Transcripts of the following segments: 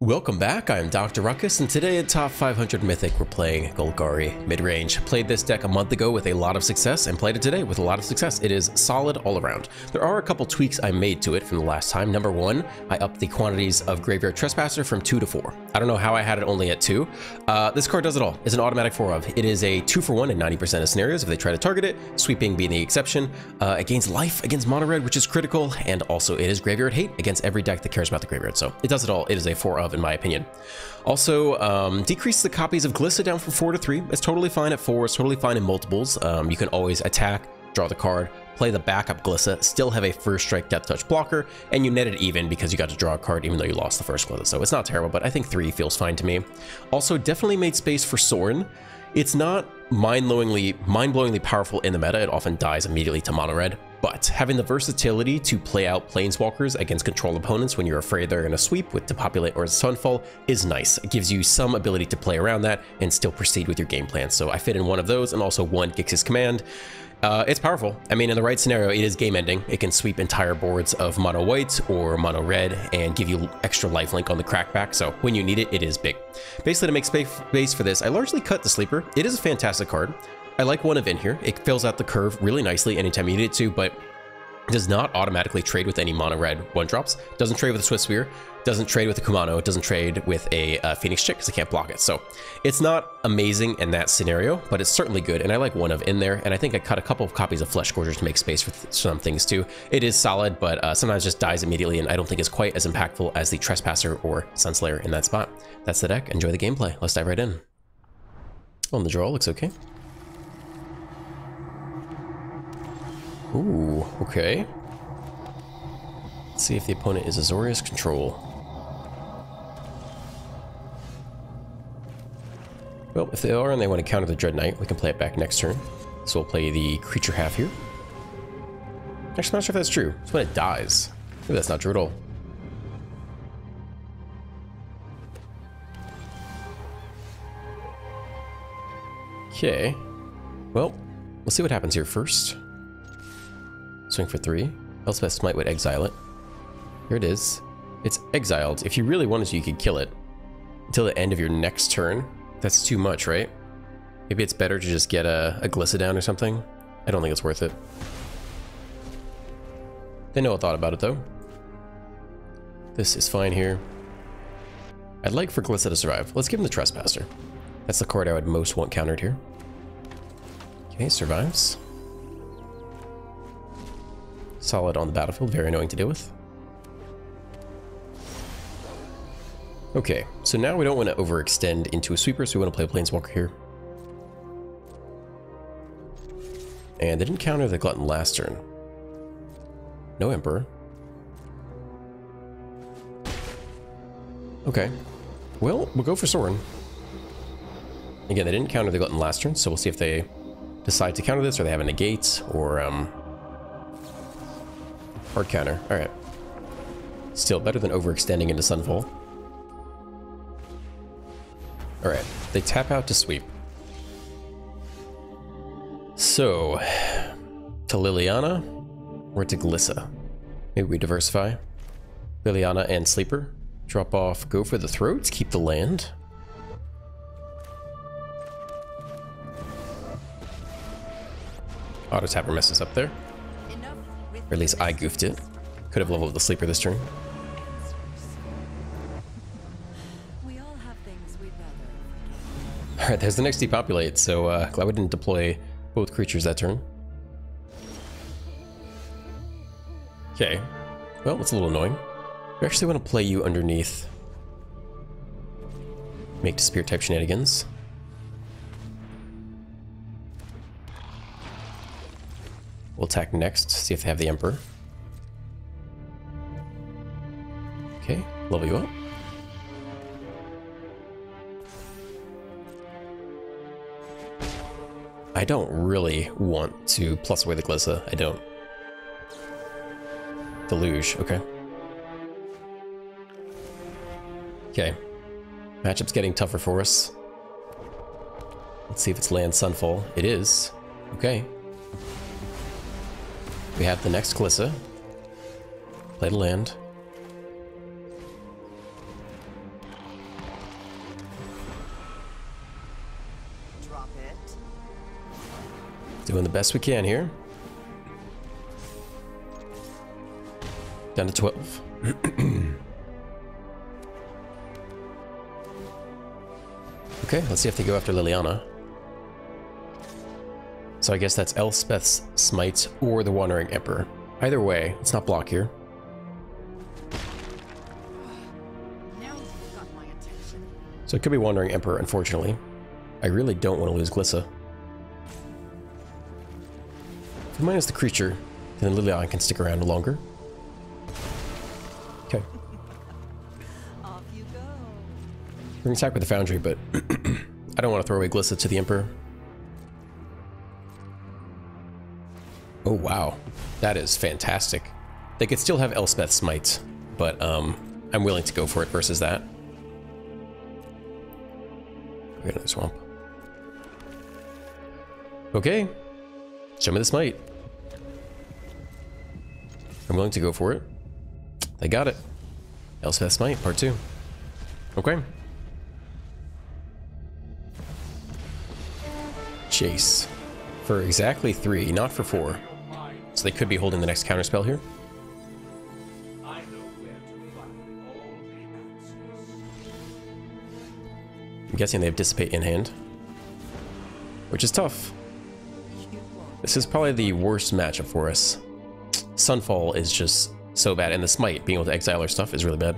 Welcome back, I'm Dr. Ruckus, and today at Top 500 Mythic we're playing Golgari Midrange. Played this deck a month ago with a lot of success, and played it today with a lot of success. It is solid all around. There are a couple tweaks I made to it from the last time. Number one, I upped the quantities of Graveyard Trespasser from 2 to 4. I don't know how I had it only at 2. This card does it all. It's an automatic 4 of. It is a 2 for 1 in 90% of scenarios if they try to target it, sweeping being the exception. It gains life against mono red, which is critical, and also it is Graveyard Hate against every deck that cares about the graveyard. So it does it all. It is a 4 of in my opinion. Also, decrease the copies of Glissa down from 4 to 3. It's totally fine at 4. It's totally fine in multiples. You can always attack, draw the card, play the backup Glissa, still have a first strike Death Touch blocker, and you net it even because you got to draw a card even though you lost the first Glissa. So it's not terrible, but I think 3 feels fine to me. Also, definitely made space for Sorin. It's not mind-blowingly powerful in the meta. It often dies immediately to mono red. But having the versatility to play out Planeswalkers against control opponents when you're afraid they're going to sweep with Depopulate or Sunfall is nice. It gives you some ability to play around that and still proceed with your game plan. So I fit in one of those and also one Gix's Command. It's powerful. I mean, in the right scenario, it is game ending. It can sweep entire boards of mono white or mono red and give you extra lifelink on the crackback. So when you need it, it is big. Basically, to make space for this, I largely cut the Sleeper. It is a fantastic card. I like one of in here. It fills out the curve really nicely anytime you need it to, but does not automatically trade with any mono red 1-drops. Doesn't trade with a Swift Spear. Doesn't trade with a Kumano. It doesn't trade with a Phoenix Chick because it can't block it. So it's not amazing in that scenario, but it's certainly good. And I like one of in there. And I think I cut a couple of copies of Flesh Gorgers to make space for some things too. It is solid, but sometimes just dies immediately. And I don't think it's quite as impactful as the Trespasser or Sunslayer in that spot. That's the deck. Enjoy the gameplay. Let's dive right in. On the draw, looks okay. Ooh, okay. Let's see if the opponent is Azorius Control. Well, if they are and they want to counter the Dread Knight, we can play it back next turn. So we'll play the creature half here. Actually, I'm not sure if that's true. It's when it dies. Maybe that's not true at all. Okay. Well, we'll see what happens here first. Swing for 3. Elspeth's Smite would exile it. Here it is. It's exiled. If you really wanted to, you could kill it until the end of your next turn. That's too much, right? Maybe it's better to just get a Glissa down or something. I don't think it's worth it. They know I thought about it, though. This is fine here. I'd like for Glissa to survive. Let's give him the Trespasser. That's the card I would most want countered here. Okay, survives. Solid on the battlefield, very annoying to deal with. Okay, so now we don't want to overextend into a sweeper, so we want to play a Planeswalker here. And they didn't counter the Glutton last turn. No Emperor. Okay, well, we'll go for Sorin. Again, they didn't counter the Glutton last turn, so we'll see if they decide to counter this, or they have a negate, or hard counter. Alright. Still better than overextending into Sunfall. Alright. They tap out to sweep. So, to Liliana or to Glissa? Maybe we diversify. Liliana and Sleeper. Drop off, go for the throats, keep the land. Auto Tapper messes up there. Or at least I goofed it. Could have leveled the Sleeper this turn. Alright, there's the next Depopulate, so glad we didn't deploy both creatures that turn. Okay. Well, it's a little annoying. We actually want to play you underneath. Make Spirit type shenanigans. We'll attack next, see if they have the Emperor. Okay, level you up. I don't really want to plus away the Glissa. I don't. Deluge, okay. Okay. Matchup's getting tougher for us. Let's see if it's land Sunfall. It is. Okay. We have the next Glissa. Play the land. Doing the best we can here. Down to 12. Okay, let's see if they go after Liliana. So I guess that's Elspeth's Smite or the Wandering Emperor. Either way, let's not block here. Now you've got my attention. So it could be Wandering Emperor, unfortunately. I really don't want to lose Glissa. If we minus the creature, then Liliana can stick around longer. Okay. Off you go. We're going to attack with the Foundry, but I don't want to throw away Glissa to the Emperor. Oh, wow. That is fantastic. They could still have Elspeth Smite, but I'm willing to go for it versus that. We got another swamp. Okay. Show me the Smite. I'm willing to go for it. They got it. Elspeth Smite, part 2. Okay. Chase. For exactly 3, not for 4. So they could be holding the next counterspell here. I'm guessing they have Dissipate in hand. Which is tough. This is probably the worst matchup for us. Sunfall is just so bad, and the Smite, being able to exile our stuff, is really bad.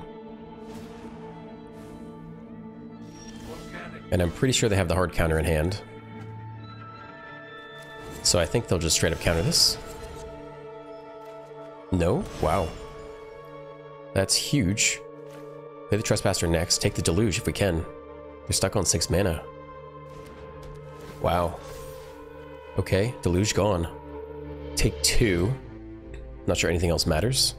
And I'm pretty sure they have the hard counter in hand. So I think they'll just straight up counter this. No? Wow. That's huge. Play the Trespasser next. Take the Deluge if we can. They're stuck on 6 mana. Wow. Okay, Deluge gone. Take 2. Not sure anything else matters.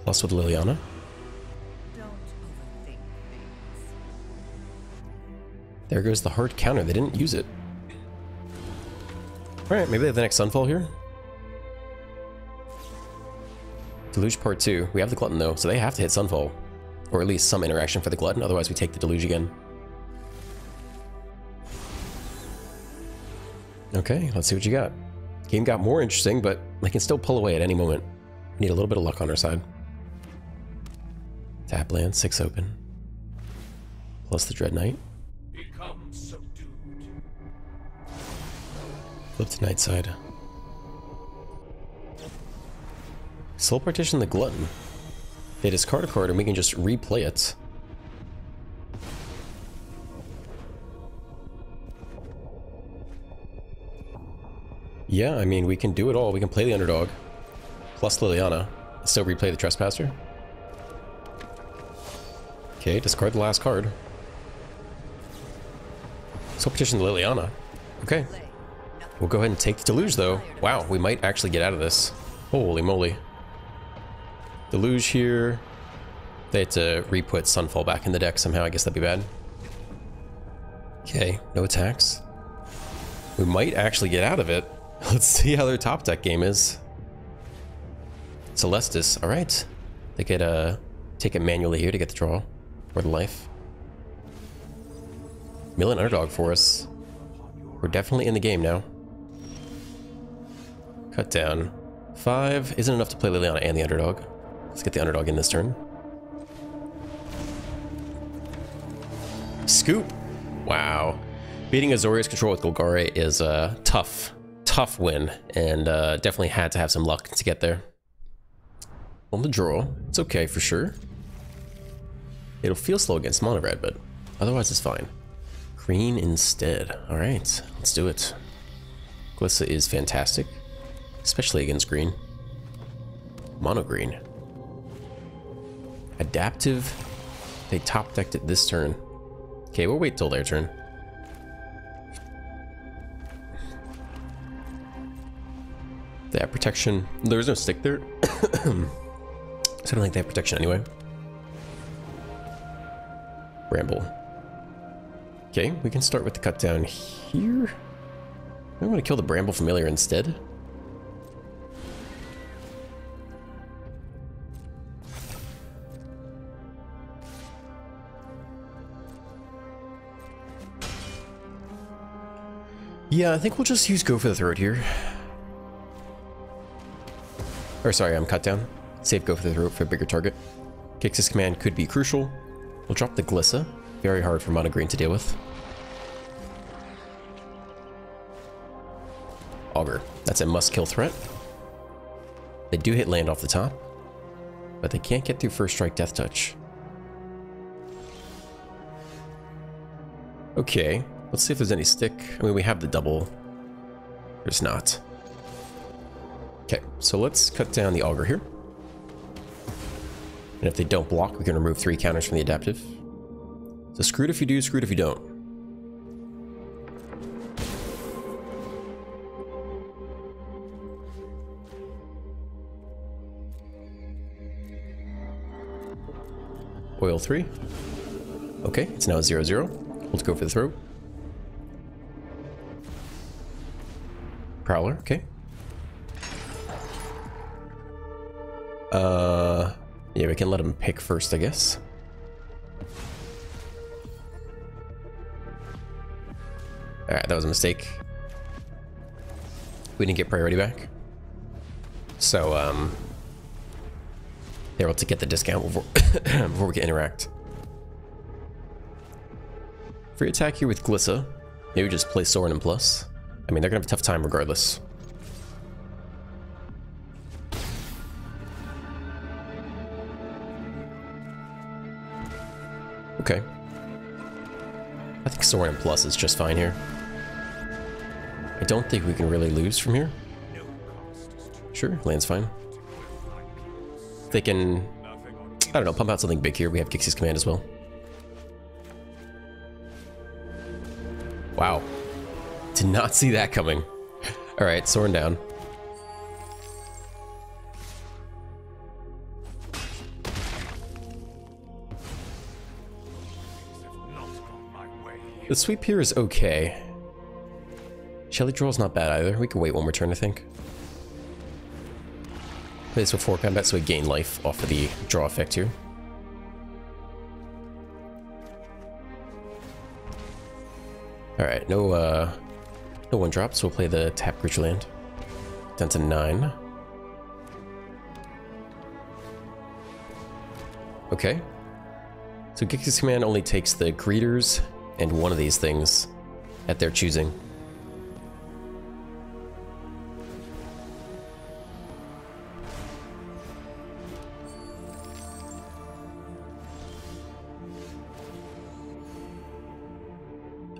Plus with Liliana. Don't overthink things. There goes the hard counter. They didn't use it. Alright, maybe they have the next Sunfall here. Deluge part 2. We have the Glutton though, so they have to hit Sunfall. Or at least some interaction for the Glutton, otherwise we take the Deluge again. Okay, let's see what you got. Game got more interesting, but they can still pull away at any moment. We need a little bit of luck on our side. Tap land, 6 open. Plus the Dread Knight. Become subdued. Flip to Night Side. Soul Partition the Glutton. They discard a card and we can just replay it. Yeah, I mean, we can do it all. We can play the Underdog, plus Liliana, and still replay the Trespasser. Okay, discard the last card. Soul Partition Liliana. Okay. We'll go ahead and take the Deluge, though. Wow, we might actually get out of this. Holy moly. Deluge here. They had to re-put Sunfall back in the deck somehow. I guess that'd be bad. Okay, no attacks. We might actually get out of it. Let's see how their top deck game is. Celestis, alright. They could take it manually here to get the draw. Or the life. Mill an Underdog for us. We're definitely in the game now. Cut down. 5 isn't enough to play Liliana and the Underdog. Let's get the Underdog in this turn. Scoop! Wow. Beating Azorius Control with Golgari is a tough win, and definitely had to have some luck to get there. On the draw, it's okay for sure. It'll feel slow against mono red, but otherwise it's fine. Green instead. Alright, let's do it. Glissa is fantastic, especially against green. Mono green. Adaptive. They top decked it this turn. Okay, we'll wait till their turn. They have protection. There's no stick there. So I don't think they have protection anyway. Bramble. Okay, we can start with the cut down here. I want to kill the Bramble Familiar instead. Yeah, I think we'll just use Go for the Throat here. Or sorry, I'm cut down. Save Go for the Throat for a bigger target. Gix's command could be crucial. We'll drop the Glissa. Very hard for mono green to deal with. Augur. That's a must-kill threat. They do hit land off the top, but they can't get through First Strike Death Touch. Okay, let's see if there's any stick. I mean, we have the double. There's not. Okay, so let's cut down the Augur here. And if they don't block, we can remove 3 counters from the adaptive. So screwed if you do, screwed if you don't. Oil 3. Okay, it's now 0-0. Let's go for the throw. Prowler, okay. Yeah, we can let him pick first, I guess. Alright, that was a mistake. We didn't get priority back. So, they're able to get the discount before, before we can interact. Free attack here with Glissa. Maybe just play Sorin and Plus. I mean, they're gonna have a tough time regardless. Okay. I think Sorin and Plus is just fine here. I don't think we can really lose from here. Sure, land's fine. They can, I don't know, pump out something big here. We have Gix's command as well. Wow. Did not see that coming. Alright, Sorin down. The sweep here is okay. Shelly Draw's not bad either. We can wait one more turn, I think. Play this with 4 combat so we gain life off of the draw effect here. Alright, no one drops, so we'll play the tap creature land. Down to 9. Okay. So Gix's command only takes the greeters and one of these things at their choosing.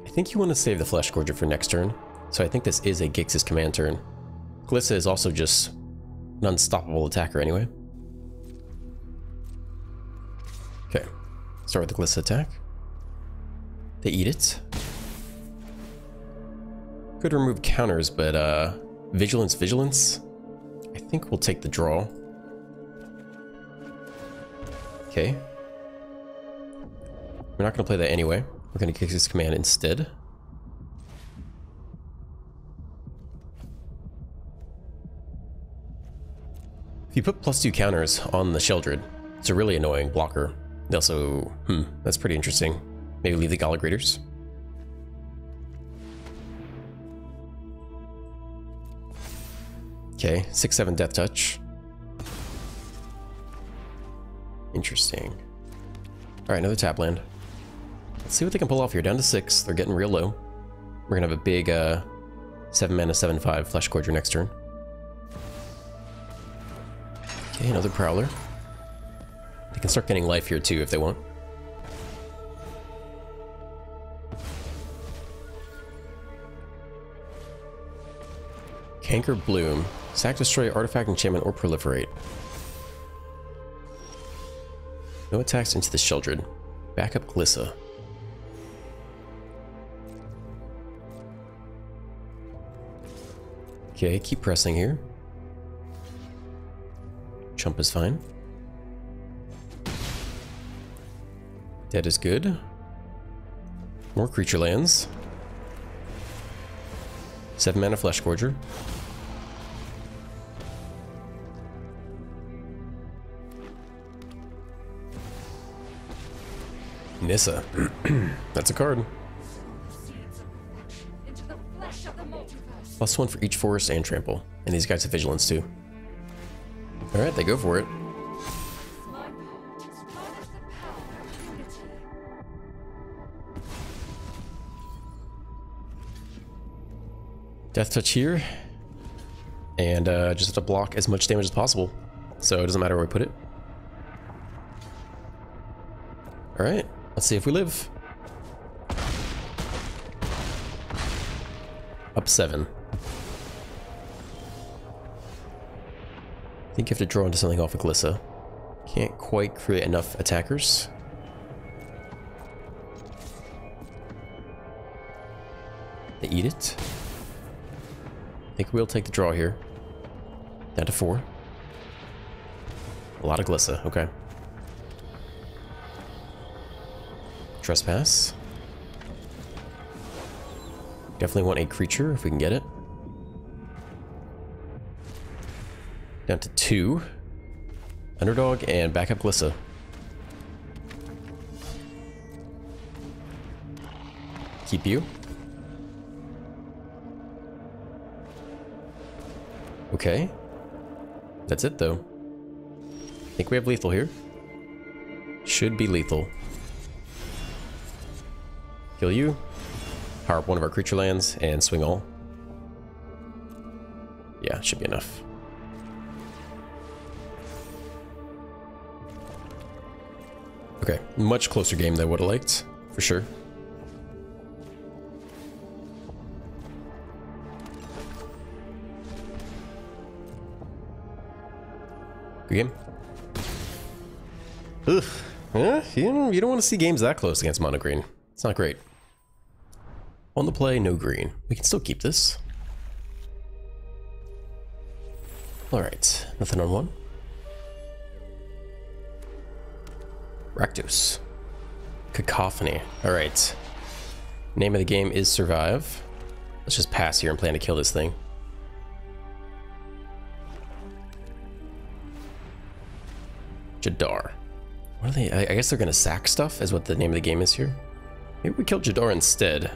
I think you want to save the Flesh Gorger for next turn, so I think this is a Gix's command turn. Glissa is also just an unstoppable attacker anyway. Okay, start with the Glissa attack. They eat it. Could remove counters, but Vigilance. I think we'll take the draw. Okay. We're not going to play that anyway. We're going to kick his command instead. If you put +2 counters on the Sheldred, it's a really annoying blocker. They also, that's pretty interesting. Maybe leave the Gala Graders. Okay, 6/7 Death Touch. Interesting. Alright, another tap land. Let's see what they can pull off here. Down to 6. They're getting real low. We're gonna have a big 7 mana 7/5 Flesh Gorger next turn. Okay, another Prowler. They can start getting life here too if they want. Canker Bloom. Sack, destroy artifact, enchantment, or proliferate. No attacks into the Sheldred. Backup Glissa. Okay, keep pressing here. Chump is fine. Dead is good. More creature lands. 7 mana Flesh Gorger. Nissa. That's a card. Into the flesh of the +1 for each forest and trample. And these guys have vigilance too. Alright, they go for it. My part is part of the power of unity. Death touch here. And just have to block as much damage as possible. So it doesn't matter where we put it. Alright, let's see if we live. Up 7. I think you have to draw into something off of Glissa. Can't quite create enough attackers. They eat it. I think we'll take the draw here. Down to 4. A lot of Glissa, okay. Trespass. Definitely want a creature if we can get it. Down to 2. Underdog and backup Glissa. Keep you. Okay. That's it though. I think we have lethal here. Should be lethal. Kill you. Power up one of our creature lands and swing all. Yeah, should be enough. Okay, much closer game than I would have liked, for sure. Good game. Ugh. Yeah, you don't want to see games that close against mono green. It's not great. On the play, no green. We can still keep this. Alright, nothing on 1. Rakdos. Cacophony. Alright. Name of the game is Survive. Let's just pass here and plan to kill this thing. Jadar. What are they? I guess they're gonna sack stuff, is what the name of the game is here. Maybe we kill Jadar instead.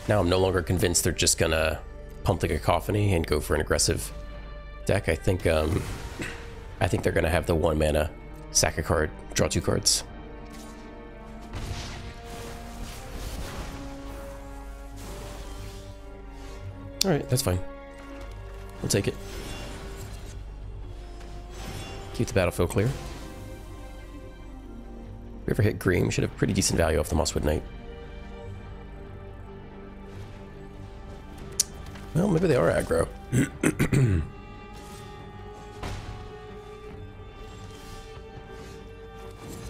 Now I'm no longer convinced they're just gonna pump the Cacophony and go for an aggressive deck. I think they're gonna have the 1 mana, sack a card, draw 2 cards. Alright, that's fine. We'll take it. Keep the battlefield clear. If we ever hit green, we should have pretty decent value off the Mosswood Knight. Well, maybe they are aggro.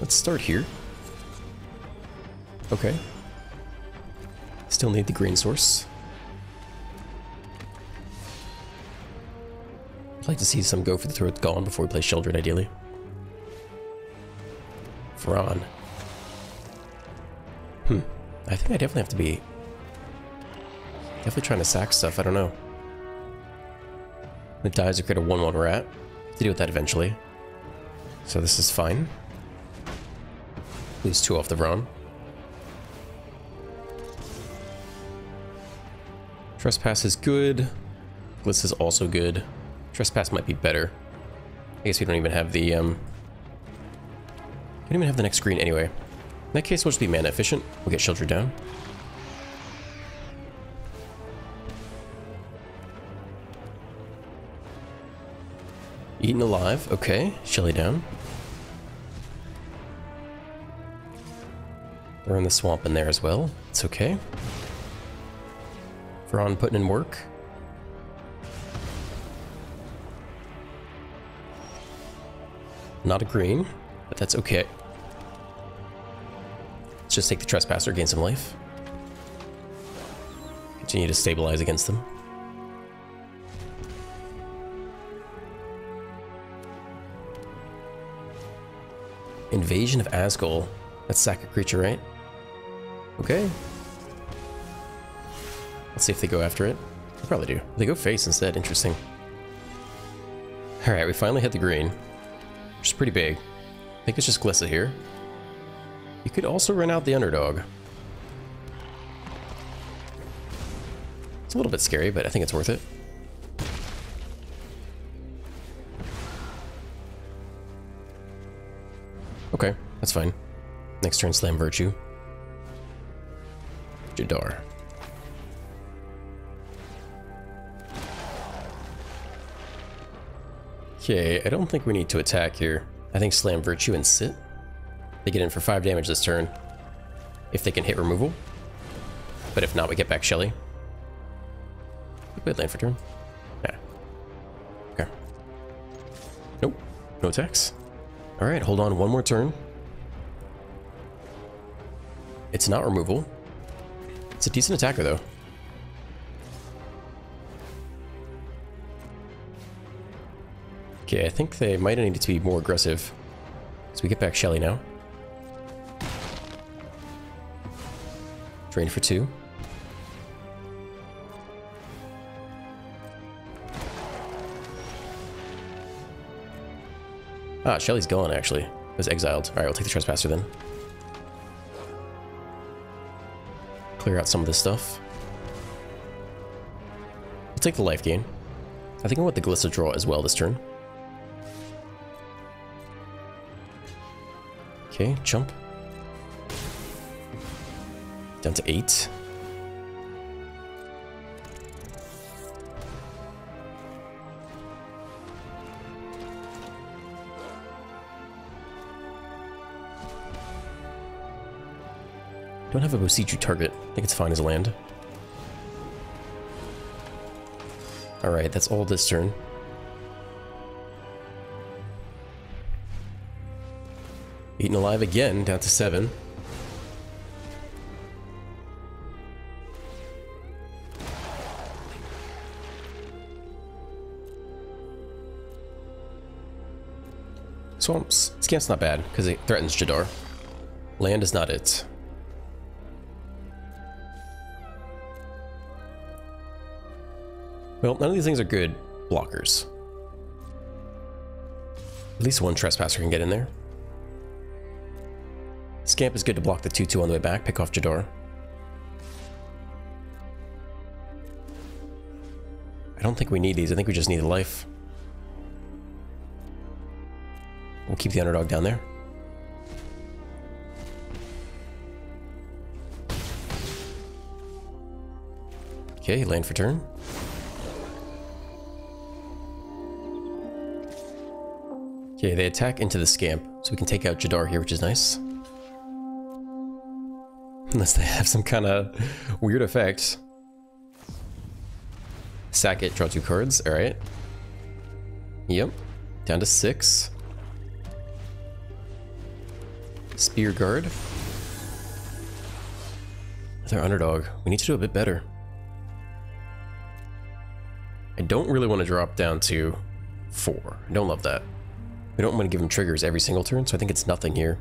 Let's start here. Okay. Still need the green source. I'd like to see some go for the Throat's Gone before we play Sheldred, ideally. Vron. I think I definitely have to be... Definitely trying to sack stuff, I don't know. It dies to create a 1/1 rat. To deal with that eventually. So this is fine. Lose 2 off the Vron. Trespass is good. Gliss is also good. Trespass might be better. I guess we don't even have the don't even have the next screen anyway. In that case, we'll just be mana efficient. We'll get Sheldred down. Eaten alive. Okay. Shelly down. We're in the swamp in there as well. It's okay. Vron putting in work. Not a green, but that's okay. Let's just take the Trespasser, gain some life. Continue to stabilize against them. Invasion of Asgol. That's sack a creature, right? Okay. Let's see if they go after it. They probably do. They go face instead. Interesting. Alright, we finally hit the green. Which is pretty big. I think it's just Glissa here. You could also run out the Underdog. It's a little bit scary, but I think it's worth it. Okay, that's fine. Next turn, Slam Virtue. Jadar. Okay, I don't think we need to attack here. I think Slam Virtue and sit. They get in for 5 damage this turn. If they can hit removal. But if not, we get back Shelly. Wait, land for turn. Yeah. Okay. Nope. No attacks. Alright, hold on one more turn. It's not removal. It's a decent attacker, though. Okay, I think they might need to be more aggressive. So we get back Shelly now. Drain for 2. Ah, Shelly's gone, actually. Was exiled. Alright, we'll take the Trespasser then. Clear out some of this stuff. We'll take the life gain. I think I want the Glissa draw as well this turn. Okay, jump. Down to 8. Don't have a Bosiju target. I think it's fine as a land. Alright, that's all this turn. Eaten alive again, down to 7. Swamps. Scamp's not bad, because it threatens Jadar. Land is not it. Well, none of these things are good blockers. At least one Trespasser can get in there. Scamp is good to block the 2/2 on the way back, pick off Jadar. I don't think we need these, I think we just need the life. We'll keep the underdog down there. Okay, land for turn. Okay, they attack into the Scamp, so we can take out Jadar here, which is nice. Unless they have some kind of weird effect. Sack it, draw 2 cards, alright. Yep, down to 6. Spear Guard. With our underdog, we need to do a bit better. I don't really want to drop down to 4. I don't love that. We don't want to give him triggers every single turn, so I think it's nothing here.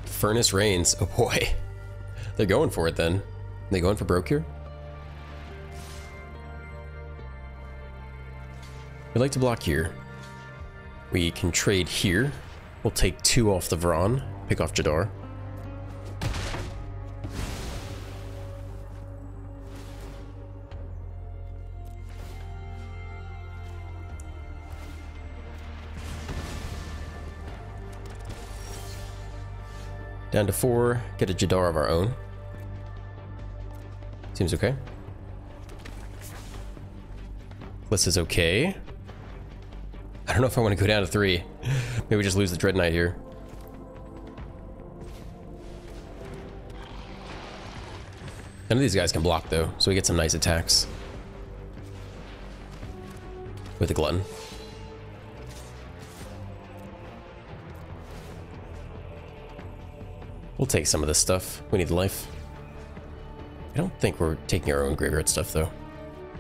Furnace Rains. Oh boy. They're going for it then. They going for broke here? We like to block here. We can trade here. We'll take 2 off the Vron, pick off Jadar. Down to 4, get a Jadar of our own. Seems okay. This is okay. I don't know if I want to go down to 3. Maybe we just lose the Dread Knight here. None of these guys can block though, so we get some nice attacks. With the Glutton. We'll take some of this stuff. We need the life. I don't think we're taking our own graveyard stuff though.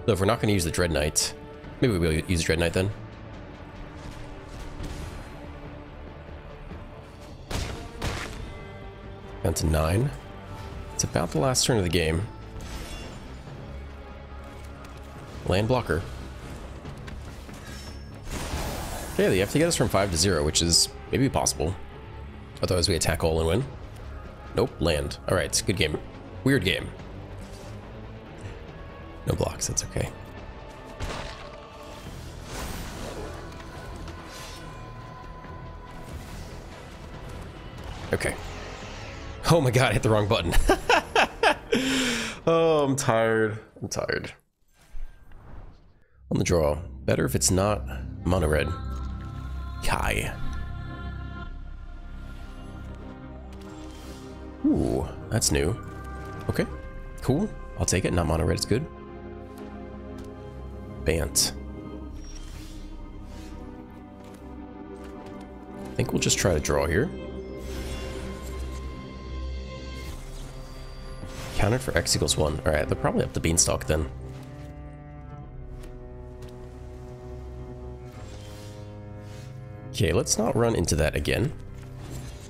So if we're not going to use the Dread Knight, maybe we'll use the Dread Knight then. Down to 9. It's about the last turn of the game. Land blocker. Okay, they have to get us from 5 to 0, which is maybe possible. Otherwise we attack all and win. Nope, land. Alright, good game. Weird game. No blocks, that's okay. Okay. Oh my god, I hit the wrong button. Oh, I'm tired. I'm tired. On the draw. Better if it's not mono red. Kai. Ooh, that's new. Okay, cool. I'll take it. Not mono red, it's good. Bant. I think we'll just try to draw here. Countered for X equals 1. Alright, they're probably up the beanstalk then. Okay, let's not run into that again.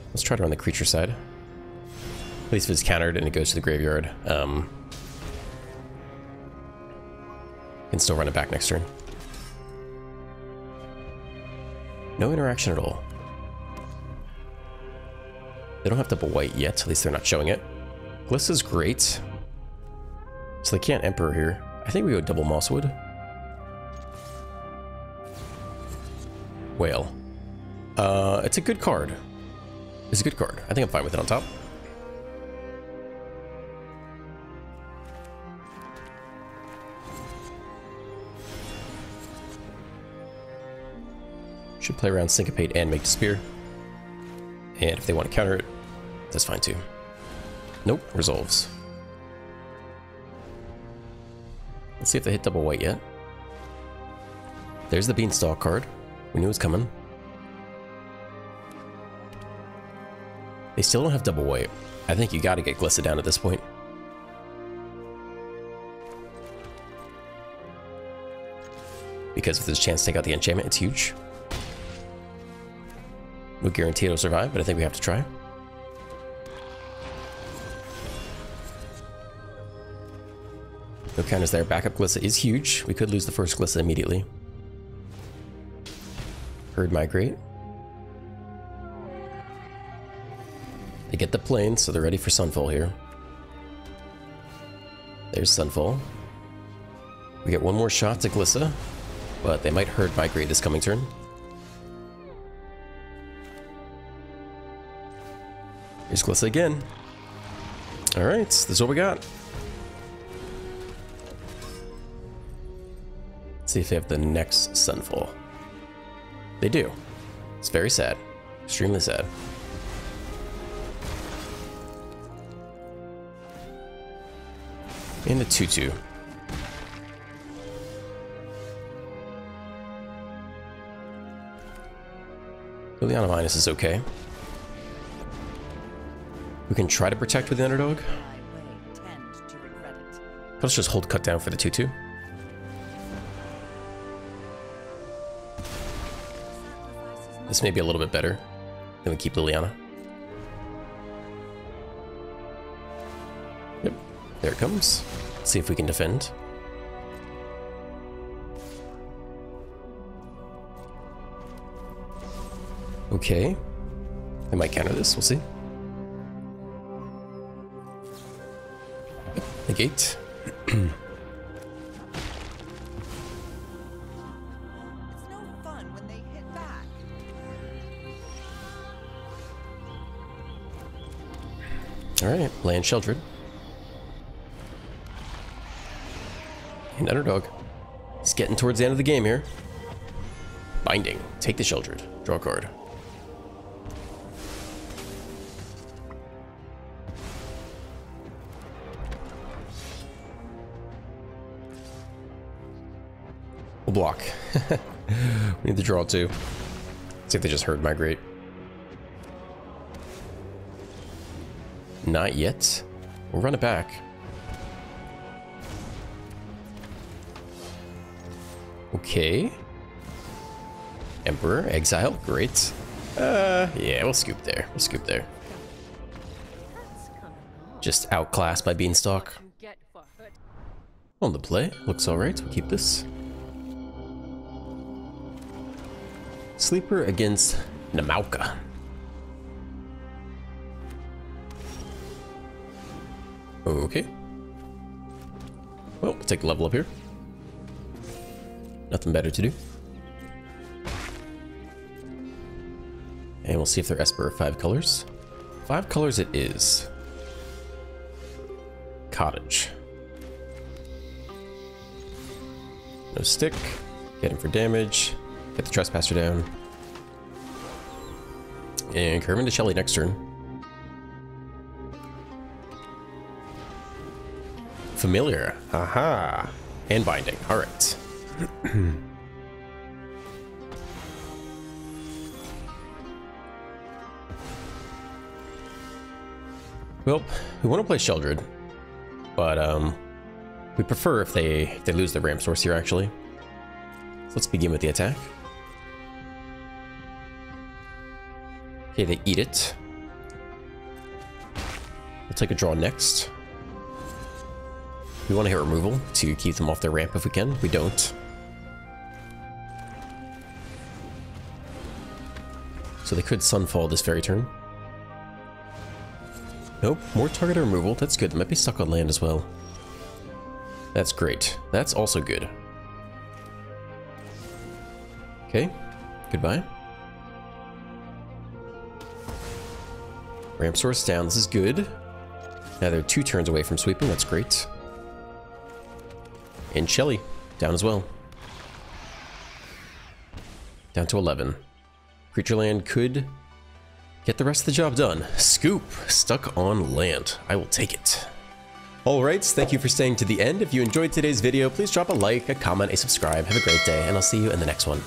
Let's try to run the creature side. At least if it's countered and it goes to the graveyard. Can still run it back next turn. No interaction at all. They don't have double white yet, at least they're not showing it. Glissa's great. So they can't Emperor here. I think we go double Mosswood. Whale. It's a good card. It's a good card. I think I'm fine with it on top. Should play around Syncopate and make Despair. And if they want to counter it, that's fine too. Nope, resolves. Let's see if they hit double white yet. There's the Beanstalk card. We knew it was coming. They still don't have double white. I think you gotta get Glissa down at this point. Because if there's a chance to take out the enchantment, it's huge. No guarantee it'll survive, but I think we have to try. No counters there. Backup Glissa is huge. We could lose the first Glissa immediately. Herd Migrate. They get the plane, so they're ready for Sunfall here. There's Sunfall. We get one more shot to Glissa, but they might Herd Migrate this coming turn. Here's Glissa again. Alright, this is what we got. Let's see if they have the next Sunfall. They do. It's very sad. Extremely sad. And a 2/2. Liliana minus is okay. We can try to protect with the underdog. Let's just hold cut down for the 2/2. This may be a little bit better. Then we keep Liliana. Yep, there it comes. Let's see if we can defend. Okay. They might counter this, we'll see. Yep, negate. Alright, land Sheldred. And underdog. It's getting towards the end of the game here. Binding. Take the Sheldred. Draw a card. We'll block. We need to draw too. See if they just Herd Migrate. Not yet. We'll run it back. Okay. Emperor, exile, great. Yeah, we'll scoop there. We'll scoop there. Just outclassed by Beanstalk. On the play, looks alright. We'll keep this. Sleeper against Namauka. Okay. Well, we'll take a level up here. Nothing better to do. And we'll see if they're Esper 5 colors. 5 colors it is. Cottage. No stick. Get him for damage. Get the Trespasser down. And curve into Shelly next turn. Familiar. Aha. And binding. Alright. Well, we want to play Sheldred, but we prefer if they lose the ramp source here, actually. So let's begin with the attack. Okay, they eat it. We'll take a draw next. We want to hit removal to keep them off their ramp if we can. We don't. So they could Sunfall this very turn. Nope, more target removal. That's good. They might be stuck on land as well. That's great. That's also good. Okay, goodbye. Ramp source down. This is good. Now they're 2 turns away from sweeping. That's great. And Shelly down as well. Down to 11. Creature land could get the rest of the job done. Scoop, stuck on land. I will take it. Alright, thank you for staying to the end. If you enjoyed today's video, please drop a like, a comment, a subscribe. Have a great day, and I'll see you in the next one.